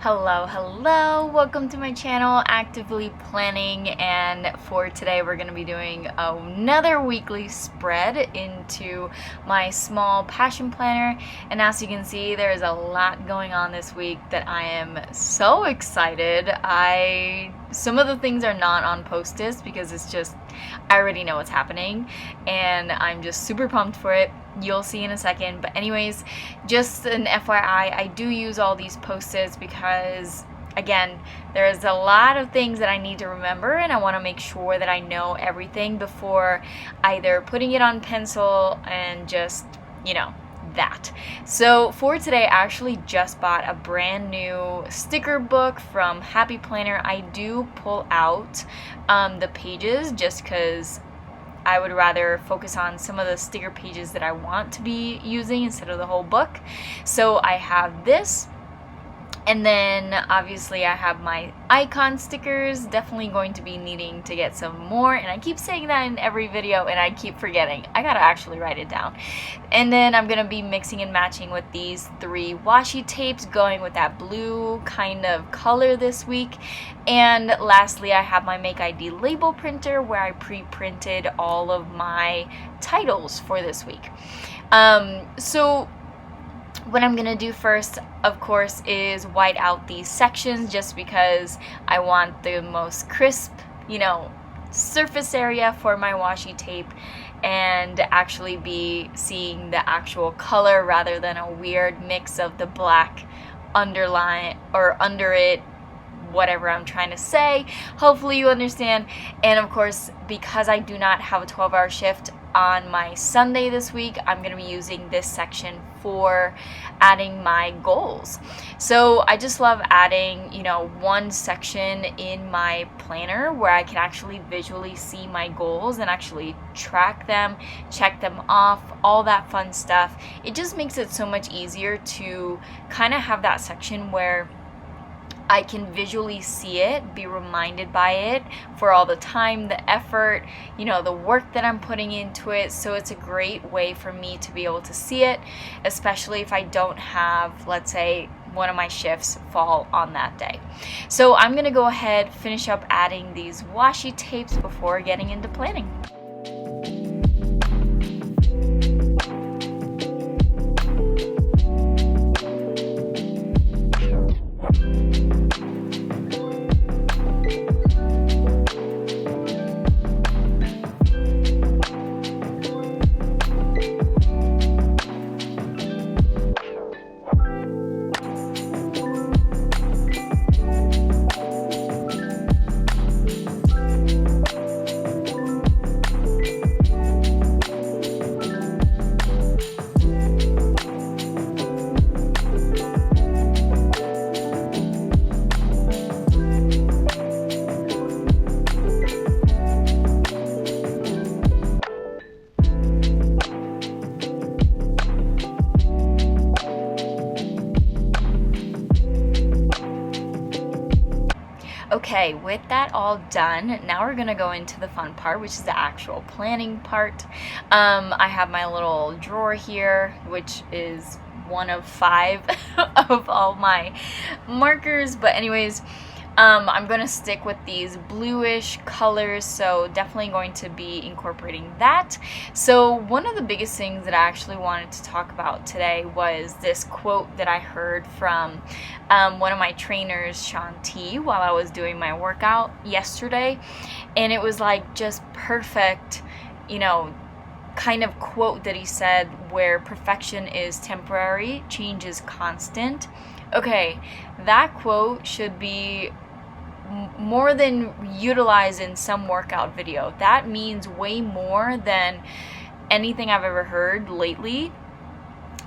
Hello, welcome to my channel, Actively Planning, and for today we're going to be doing another weekly spread into my small passion planner. And as you can see, there's a lot going on this week that I am so excited. Some of the things are not on post-its because it's just, I already know what's happening and I'm just super pumped for it. You'll see in a second, but anyways, just an FYI, I do use all these post-its because, again, there's a lot of things that I need to remember and I want to make sure that I know everything before either putting it on pencil and just, that. So for today, I actually just bought a brand new sticker book from Happy Planner. I do pull out the pages just because I would rather focus on some of the sticker pages that I want to be using instead of the whole book. So I have this, and then obviously I have my icon stickers. Definitely going to be needing to get some more, and I keep saying that in every video and I keep forgetting. I gotta actually write it down. And then I'm gonna be mixing and matching with these 3 washi tapes, going with that blue kind of color this week. And lastly, I have my Make ID label printer where I pre-printed all of my titles for this week. So what I'm gonna do first, of course, is white out these sections just because I want the most crisp, surface area for my washi tape and actually be seeing the actual color rather than a weird mix of the black underline or under it, whatever I'm trying to say. Hopefully you understand. And of course, because I do not have a 12-hour shift on my Sunday this week, I'm going to be using this section for adding my goals. So I just love adding, one section in my planner where I can actually visually see my goals and actually track them, check them off, all that fun stuff. It just makes it so much easier to kind of have that section where I can visually see it, be reminded by it for all the time, the effort, the work that I'm putting into it. So it's a great way for me to be able to see it, especially if I don't have, let's say, one of my shifts fall on that day. So I'm gonna go ahead, finish up adding these washi tapes before getting into planning. Okay, with that all done, now we're gonna go into the fun part, which is the actual planning part. I have my little drawer here, which is one of 5 of all my markers, but anyways, I'm going to stick with these bluish colors, so definitely going to be incorporating that. So one of the biggest things that I actually wanted to talk about today was this quote that I heard from one of my trainers, Sean T, while I was doing my workout yesterday, and it was like just perfect, kind of quote that he said, where perfection is temporary, change is constant. Okay, that quote should be more than utilized in some workout video. That means way more than anything I've ever heard lately.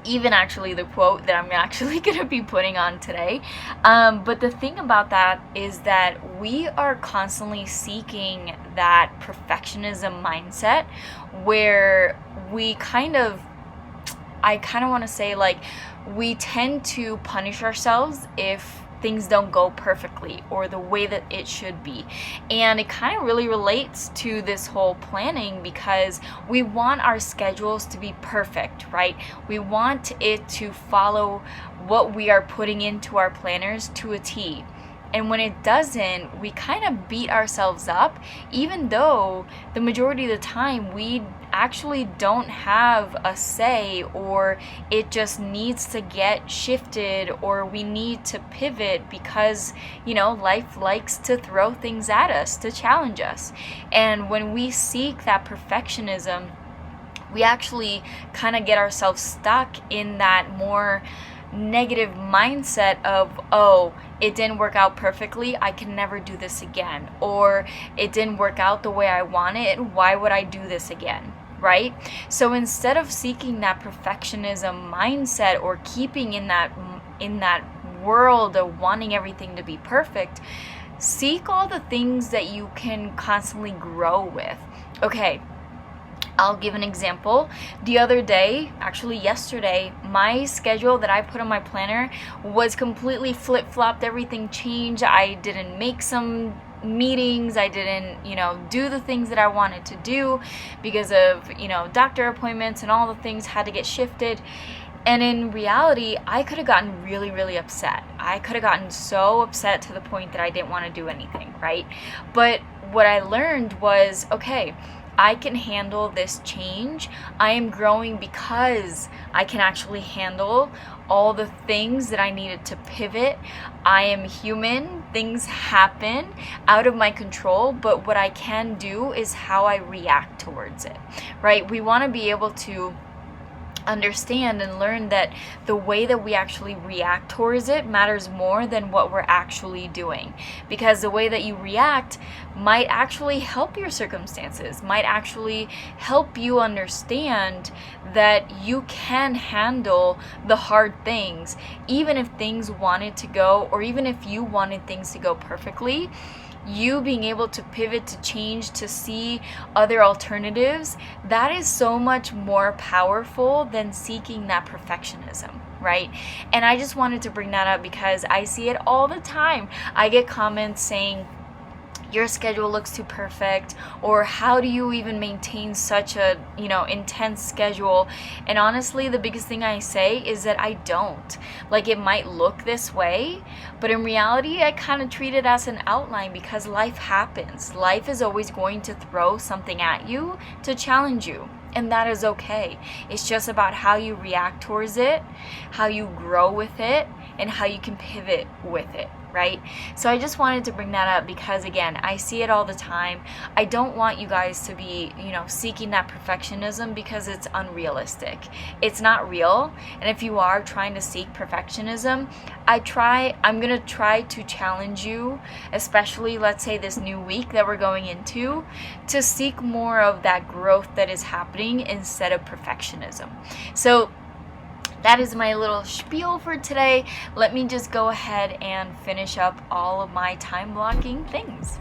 Even actually the quote that I'm actually going to be putting on today. But the thing about that is that we are constantly seeking that perfectionism mindset where I kind of want to say, like, we tend to punish ourselves if things don't go perfectly or the way that it should be. And it kind of really relates to this whole planning, because we want our schedules to be perfect, right? We want it to follow what we are putting into our planners to a T. And when it doesn't, we kind of beat ourselves up, even though the majority of the time we actually don't have a say, or it just needs to get shifted, or we need to pivot because, life likes to throw things at us to challenge us. And when we seek that perfectionism, we actually kind of get ourselves stuck in that more negative mindset of, oh, it didn't work out perfectly, I can never do this again, or it didn't work out the way I wanted, why would I do this again, right? So instead of seeking that perfectionism mindset or keeping in that world of wanting everything to be perfect, seek all the things that you can constantly grow with. Okay, I'll give an example. The other day, actually yesterday, my schedule that I put on my planner was completely flip-flopped. Everything changed. I didn't make some meetings. I didn't, do the things that I wanted to do because of, doctor appointments and all the things had to get shifted. And in reality, I could have gotten really, really upset. I could have gotten so upset to the point that I didn't want to do anything, right? But what I learned was, okay, I can handle this change. I am growing because I can actually handle all the things that I needed to pivot. I am human. Things happen out of my control, but what I can do is how I react towards it, right? We want to be able to understand and learn that the way that we actually react towards it matters more than what we're actually doing, because the way that you react might actually help your circumstances, might actually help you understand that you can handle the hard things, even if things wanted to go, or even if you wanted things to go perfectly. You being able to pivot, to change, to see other alternatives, that is so much more powerful than seeking that perfectionism, right? And I just wanted to bring that up because I see it all the time. I get comments saying, your schedule looks too perfect, or how do you even maintain such a, intense schedule? And honestly, the biggest thing I say is that I don't. Like, it might look this way, but in reality, I kind of treat it as an outline because life happens. Life is always going to throw something at you to challenge you. And that is okay. It's just about how you react towards it, how you grow with it, and how you can pivot with it, right? So I just wanted to bring that up because, again, I see it all the time. I don't want you guys to be, seeking that perfectionism because it's unrealistic. It's not real. And if you are trying to seek perfectionism, I'm going to try to challenge you, especially, let's say, this new week that we're going into, to seek more of that growth that is happening instead of perfectionism. So that is my little spiel for today. Let me just go ahead and finish up all of my time blocking things.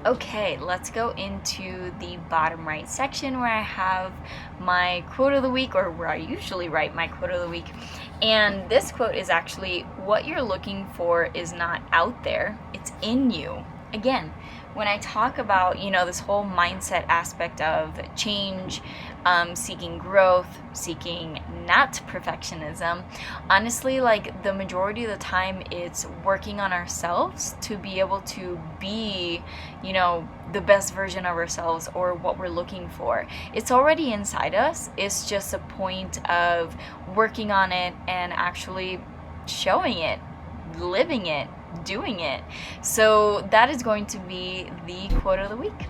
Okay, let's go into the bottom right section where I have my quote of the week, or where I usually write my quote of the week. And this quote is actually, what you're looking for is not out there, it's in you. Again, when I talk about, this whole mindset aspect of change, seeking growth, seeking not perfectionism, honestly, like the majority of the time, it's working on ourselves to be able to be, the best version of ourselves or what we're looking for. It's already inside us. It's just a point of working on it and actually showing it, living it, doing it. So that is going to be the quote of the week.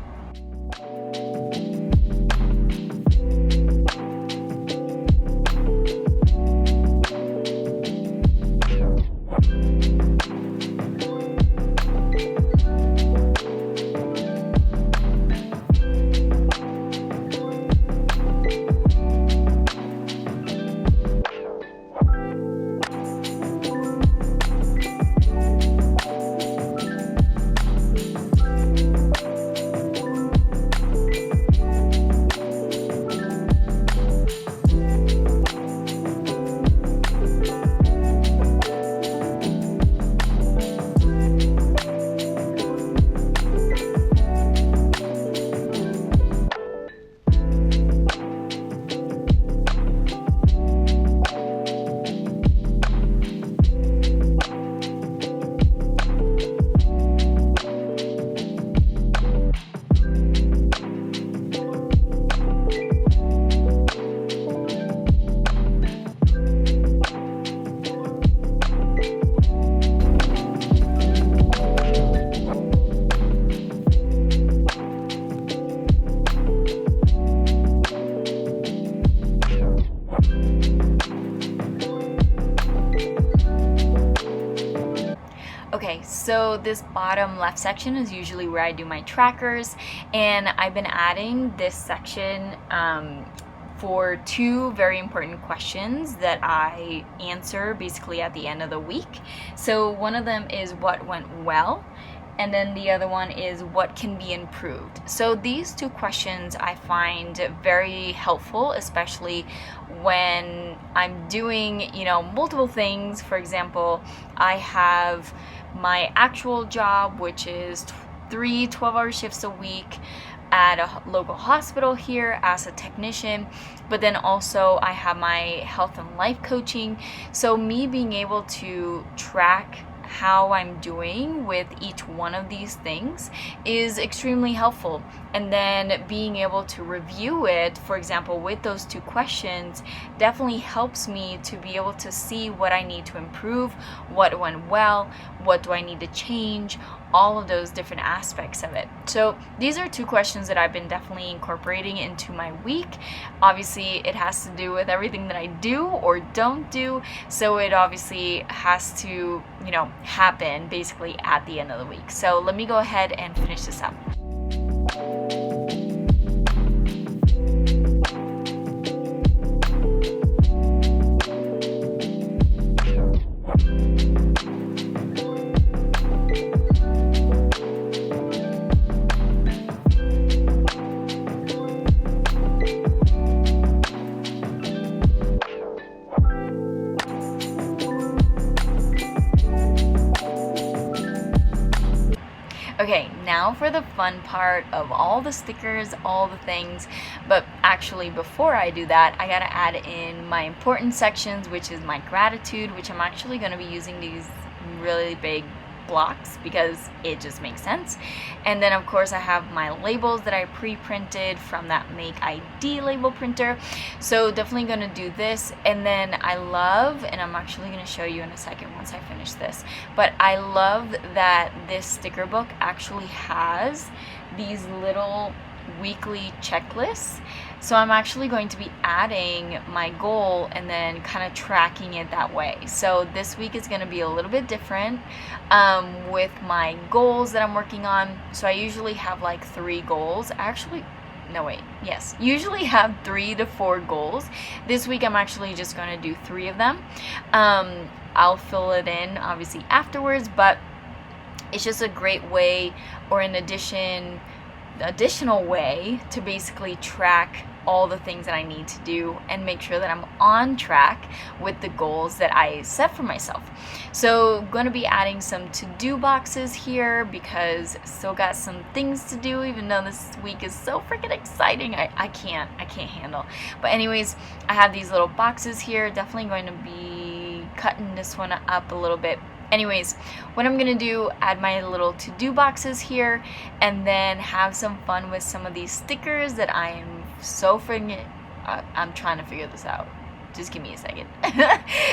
Okay, so this bottom left section is usually where I do my trackers, and I've been adding this section for two very important questions that I answer basically at the end of the week. So one of them is what went well, and then the other one is what can be improved. So these two questions I find very helpful, especially when I'm doing, multiple things. For example, I have my actual job, which is 3 12-hour shifts a week at a local hospital here as a technician, but then also I have my health and life coaching. So me being able to track how I'm doing with each one of these things is extremely helpful. And then being able to review it, for example, with those two questions, definitely helps me to be able to see what I need to improve, what went well, what do I need to change, all of those different aspects of it. So these are two questions that I've been definitely incorporating into my week. Obviously, it has to do with everything that I do or don't do, so it obviously has to, happen basically at the end of the week. So let me go ahead and finish this up. Okay, now for the fun part of all the stickers, all the things. But actually, before I do that, I gotta add in my important sections, which is my gratitude, which I'm actually gonna be using these really big blocks because it just makes sense. And then of course I have my labels that I pre-printed from that Make ID label printer. So definitely gonna do this. And then I love, and I'm actually gonna show you in a second once I finish this, but I love that this sticker book actually has these little weekly checklists. So I'm actually going to be adding my goal and then kind of tracking it that way. So this week is going to be a little bit different with my goals that I'm working on. So I usually have like 3 goals. Usually have 3 to 4 goals. This week I'm actually just going to do 3 of them. I'll fill it in obviously afterwards, but it's just a great way, or an additional way to basically track all the things that I need to do and make sure that I'm on track with the goals that I set for myself. So I'm going to be adding some to-do boxes here because I still got some things to do, even though this week is so freaking exciting. I can't handle. But anyways, I have these little boxes here. Definitely going to be cutting this one up a little bit. Anyways, what I'm gonna do, add my little to-do boxes here, and then have some fun with some of these stickers that I am so freaking, I'm trying to figure this out. Just give me a second.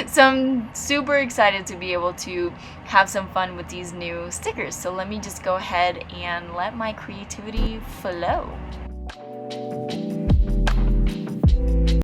So I'm super excited to be able to have some fun with these new stickers. So let me just go ahead and let my creativity flow.